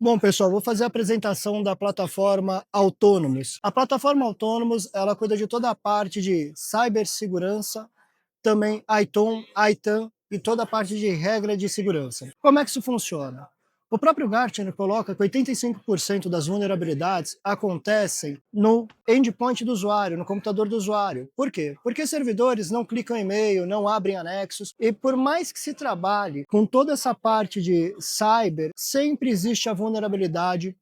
Bom, pessoal, vou fazer a apresentação da plataforma Autônomos. A plataforma Autônomos, ela cuida de toda a parte de cibersegurança, também ITOM, ITAM e toda a parte de regra de segurança. Como é que isso funciona? O próprio Gartner coloca que 85% das vulnerabilidades acontecem no endpoint do usuário, no computador do usuário. Por quê? Porque servidores não clicam em e-mail, não abrem anexos, e por mais que se trabalhe com toda essa parte de cyber, sempre existe a vulnerabilidade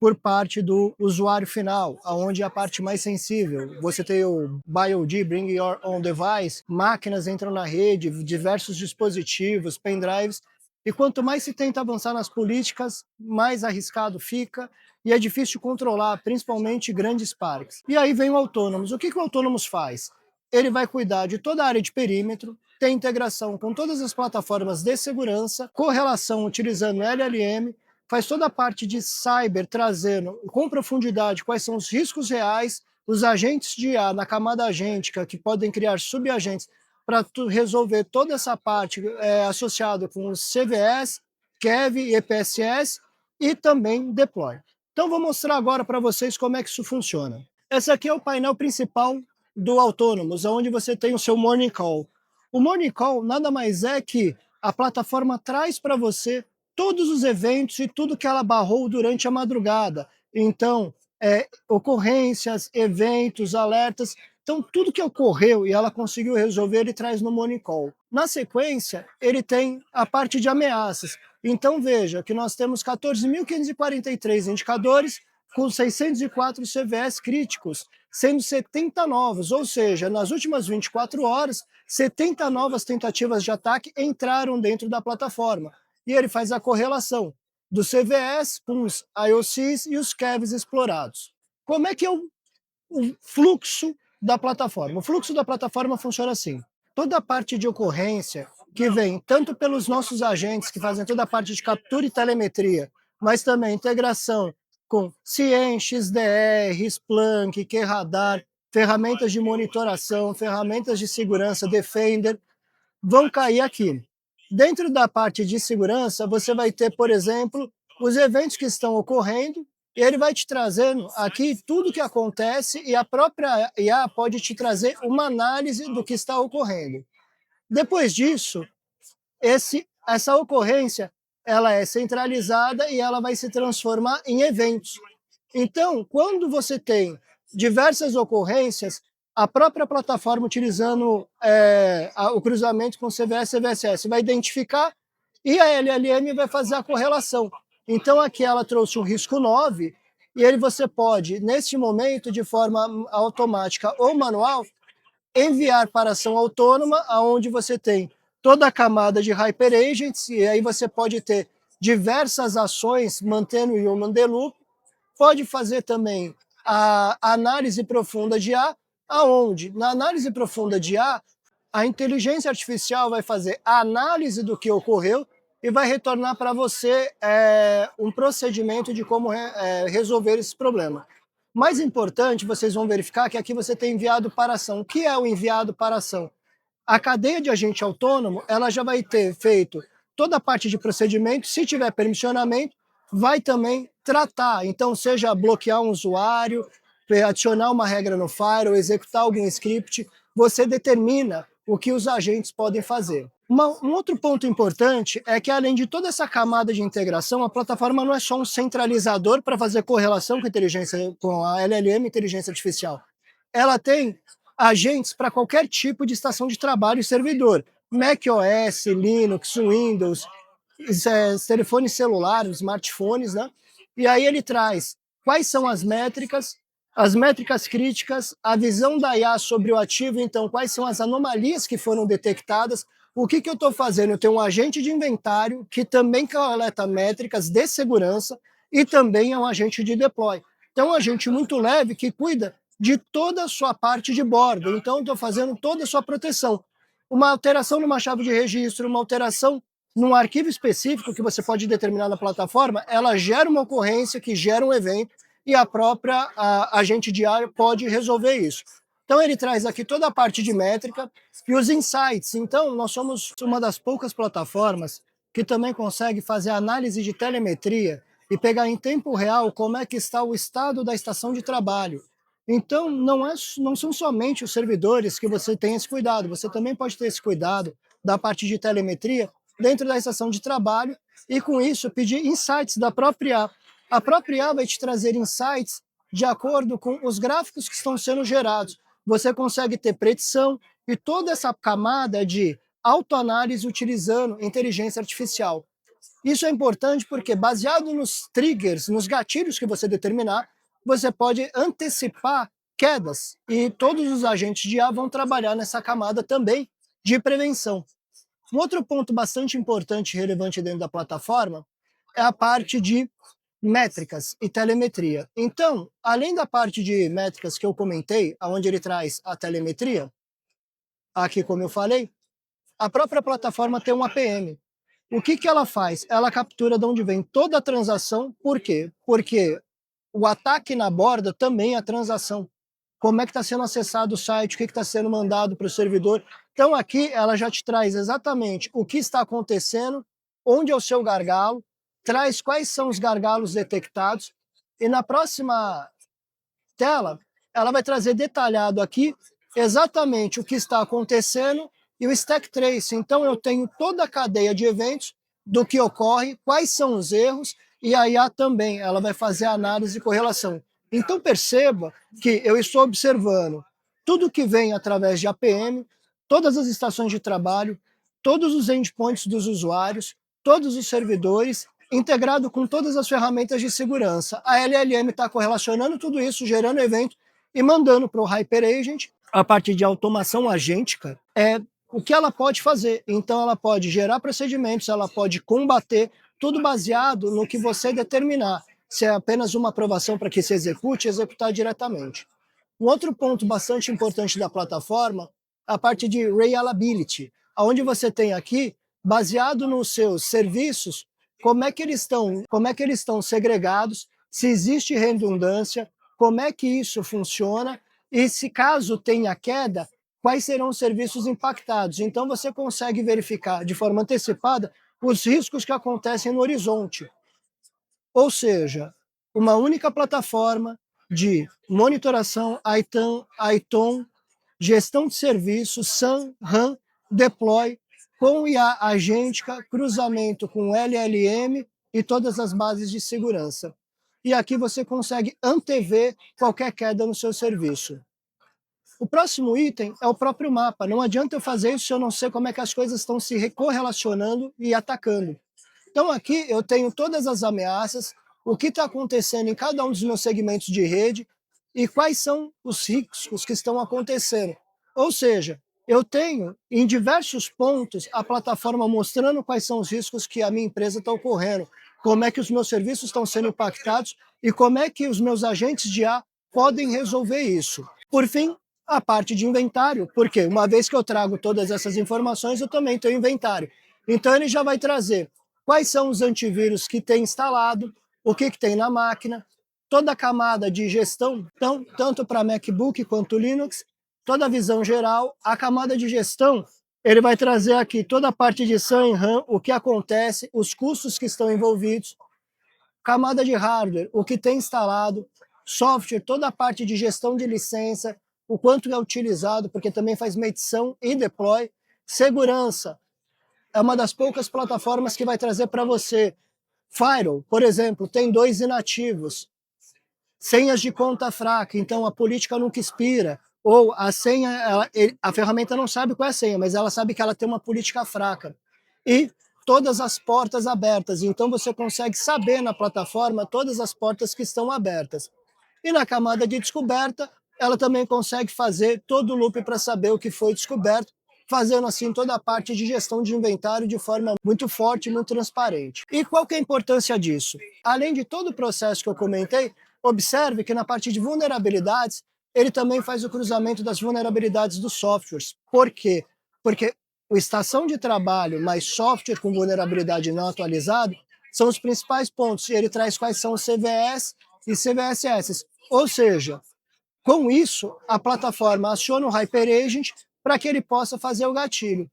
por parte do usuário final, aonde é a parte mais sensível. Você tem o BYOD, Bring Your Own Device, máquinas entram na rede, diversos dispositivos, pendrives, e quanto mais se tenta avançar nas políticas, mais arriscado fica, e é difícil controlar, principalmente grandes parques. E aí vem o Autônomos. O que o Autônomos faz? Ele vai cuidar de toda a área de perímetro, tem integração com todas as plataformas de segurança, correlação utilizando LLM, faz toda a parte de cyber, trazendo com profundidade quais são os riscos reais, os agentes de IA na camada agêntica, que podem criar subagentes, para resolver toda essa parte associada com os CVS, KEV e EPSS, e também deploy. Então vou mostrar agora para vocês como é que isso funciona. Esse aqui é o painel principal do Autônomos, onde você tem o seu Morning Call. O Morning Call nada mais é que a plataforma traz para você todos os eventos e tudo que ela barrou durante a madrugada. Então, ocorrências, eventos, alertas. Então, tudo que ocorreu e ela conseguiu resolver, ele traz no Morning Call. Na sequência, ele tem a parte de ameaças. Então, veja que nós temos 14.543 indicadores com 604 CVS críticos, sendo 70 novos, ou seja, nas últimas 24 horas, 70 novas tentativas de ataque entraram dentro da plataforma. E ele faz a correlação do CVS com os IOCs e os KEVs explorados. Como é que é o fluxo da plataforma? O fluxo da plataforma funciona assim. Toda a parte de ocorrência que vem tanto pelos nossos agentes que fazem toda a parte de captura e telemetria, mas também integração com CIEM, XDR, Splunk, QRadar, ferramentas de monitoração, ferramentas de segurança, Defender, vão cair aqui. Dentro da parte de segurança, você vai ter, por exemplo, os eventos que estão ocorrendo, e ele vai te trazendo aqui tudo que acontece, e a própria IA pode te trazer uma análise do que está ocorrendo. Depois disso, essa ocorrência ela é centralizada e ela vai se transformar em eventos. Então, quando você tem diversas ocorrências, a própria plataforma utilizando o cruzamento com CVS e CVSS vai identificar e a LLM vai fazer a correlação. Então, aqui ela trouxe um risco 9 e aí você pode, neste momento, de forma automática ou manual, enviar para ação autônoma, onde você tem toda a camada de hyperagents, e aí você pode ter diversas ações mantendo o human the loop, pode fazer também a análise profunda de IA, aonde na análise profunda de IA, a inteligência artificial vai fazer a análise do que ocorreu e vai retornar para você um procedimento de como resolver esse problema. Mais importante, vocês vão verificar que aqui você tem enviado para ação. O que é o enviado para ação? A cadeia de agente autônomo, ela já vai ter feito toda a parte de procedimento, se tiver permissionamento, vai também tratar. Então, seja bloquear um usuário, adicionar uma regra no firewall, executar algum script, você determina o que os agentes podem fazer. Um outro ponto importante é que, além de toda essa camada de integração, a plataforma não é só um centralizador para fazer correlação com a LLM, inteligência artificial. Ela tem agentes para qualquer tipo de estação de trabalho e servidor. macOS, Linux, Windows, telefones celulares, smartphones, né? E aí ele traz quais são as métricas críticas, a visão da IA sobre o ativo, então quais são as anomalias que foram detectadas, o que eu estou fazendo? Eu tenho um agente de inventário que também coleta métricas de segurança e também é um agente de deploy. Então, é um agente muito leve que cuida de toda a sua parte de bordo. Então, estou fazendo toda a sua proteção. Uma alteração numa chave de registro, uma alteração num arquivo específico que você pode determinar na plataforma, ela gera uma ocorrência que gera um evento e a própria agente de IA pode resolver isso. Então, ele traz aqui toda a parte de métrica e os insights. Então, nós somos uma das poucas plataformas que também consegue fazer análise de telemetria e pegar em tempo real como é que está o estado da estação de trabalho. Então, não são somente os servidores que você tem esse cuidado, você também pode ter esse cuidado da parte de telemetria dentro da estação de trabalho e, com isso, pedir insights da própria IA. A própria IA vai te trazer insights de acordo com os gráficos que estão sendo gerados. Você consegue ter predição e toda essa camada de autoanálise utilizando inteligência artificial. Isso é importante porque, baseado nos triggers, nos gatilhos que você determinar, você pode antecipar quedas e todos os agentes de IA vão trabalhar nessa camada também de prevenção. Um outro ponto bastante importante e relevante dentro da plataforma é a parte de métricas e telemetria. Então, além da parte de métricas que eu comentei, onde ele traz a telemetria, aqui como eu falei, a própria plataforma tem um APM. O que ela faz? Ela captura de onde vem toda a transação. Por quê? Porque o ataque na borda também é a transação. Como é que está sendo acessado o site, o que está sendo mandado para o servidor. Então aqui ela já te traz exatamente o que está acontecendo, onde é o seu gargalo, traz quais são os gargalos detectados, e na próxima tela, ela vai trazer detalhado aqui exatamente o que está acontecendo e o stack trace. Então eu tenho toda a cadeia de eventos do que ocorre, quais são os erros, e a IA também, ela vai fazer a análise e correlação. Então perceba que eu estou observando tudo que vem através de APM, todas as estações de trabalho, todos os endpoints dos usuários, todos os servidores, integrado com todas as ferramentas de segurança. A LLM está correlacionando tudo isso, gerando evento e mandando para o HyperAgent a parte de automação agêntica, o que ela pode fazer. Então ela pode gerar procedimentos, ela pode combater, tudo baseado no que você determinar. Se é apenas uma aprovação para que se execute, executar diretamente. Um outro ponto bastante importante da plataforma é a parte de reliability, onde você tem aqui, baseado nos seus serviços, como é que eles estão segregados, se existe redundância, como é que isso funciona e se caso tenha queda, quais serão os serviços impactados. Então você consegue verificar de forma antecipada os riscos que acontecem no horizonte. Ou seja, uma única plataforma de monitoração, ITAM, ITOM, gestão de serviços, SAM, RAM, deploy, com IA agêntica, cruzamento com LLM e todas as bases de segurança. E aqui você consegue antever qualquer queda no seu serviço. O próximo item é o próprio mapa. Não adianta eu fazer isso se eu não sei como é que as coisas estão se correlacionando e atacando. Então aqui eu tenho todas as ameaças, o que está acontecendo em cada um dos meus segmentos de rede e quais são os riscos que estão acontecendo. Ou seja, eu tenho em diversos pontos a plataforma mostrando quais são os riscos que a minha empresa está ocorrendo, como é que os meus serviços estão sendo impactados e como é que os meus agentes de IA podem resolver isso. Por fim, a parte de inventário, porque uma vez que eu trago todas essas informações, eu também tenho inventário. Então ele já vai trazer quais são os antivírus que tem instalado, o que tem na máquina, toda a camada de gestão, então, tanto para MacBook quanto Linux, toda a visão geral, a camada de gestão, ele vai trazer aqui toda a parte de SAM e RAM, o que acontece, os custos que estão envolvidos, camada de hardware, o que tem instalado, software, toda a parte de gestão de licença, o quanto é utilizado, porque também faz medição e deploy, segurança, é uma das poucas plataformas que vai trazer para você. Firewall, por exemplo, tem 2 inativos. Senhas de conta fraca, então a política nunca expira. Ou a senha, a ferramenta não sabe qual é a senha, mas ela sabe que ela tem uma política fraca. E todas as portas abertas, então você consegue saber na plataforma todas as portas que estão abertas. E na camada de descoberta, ela também consegue fazer todo o loop para saber o que foi descoberto, fazendo assim toda a parte de gestão de inventário de forma muito forte e muito transparente. E qual que é a importância disso? Além de todo o processo que eu comentei, observe que na parte de vulnerabilidades, ele também faz o cruzamento das vulnerabilidades dos softwares. Por quê? Porque o estação de trabalho mais software com vulnerabilidade não atualizado são os principais pontos. E ele traz quais são os CVEs e CVSS. Ou seja, com isso, a plataforma aciona o HyperAgent para que ele possa fazer o gatilho.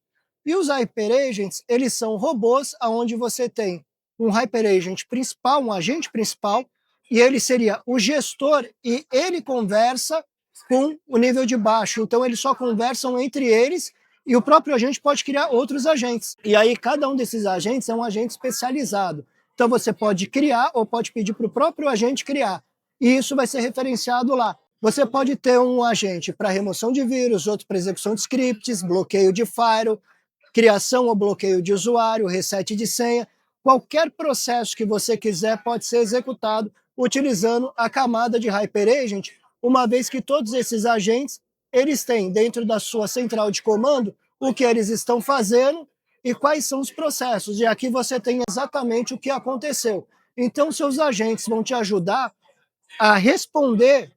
E os HyperAgents, eles são robôs onde você tem um hyperagent principal, um agente principal, e ele seria o gestor e ele conversa com o nível de baixo. Então eles só conversam entre eles e o próprio agente pode criar outros agentes. E aí cada um desses agentes é um agente especializado. Então você pode criar ou pode pedir para o próprio agente criar. E isso vai ser referenciado lá. Você pode ter um agente para remoção de vírus, outro para execução de scripts, bloqueio de firewall, criação ou bloqueio de usuário, reset de senha. Qualquer processo que você quiser pode ser executado utilizando a camada de HyperAgent, uma vez que todos esses agentes eles têm dentro da sua central de comando o que eles estão fazendo e quais são os processos. E aqui você tem exatamente o que aconteceu. Então, seus agentes vão te ajudar a responder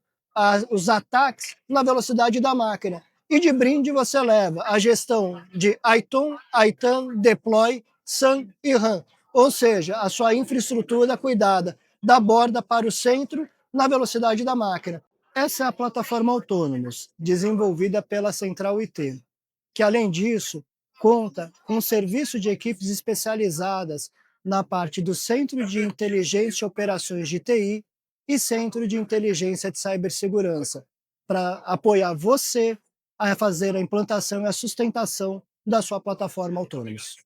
os ataques na velocidade da máquina. E de brinde você leva a gestão de ITOM, ITAM, Deploy, SAN e RAM. Ou seja, a sua infraestrutura cuidada da borda para o centro na velocidade da máquina. Essa é a plataforma Autonomous, desenvolvida pela Central IT, que além disso conta com serviço de equipes especializadas na parte do Centro de Inteligência e Operações de TI e Centro de Inteligência de Cibersegurança, para apoiar você a fazer a implantação e a sustentação da sua plataforma Autonomous.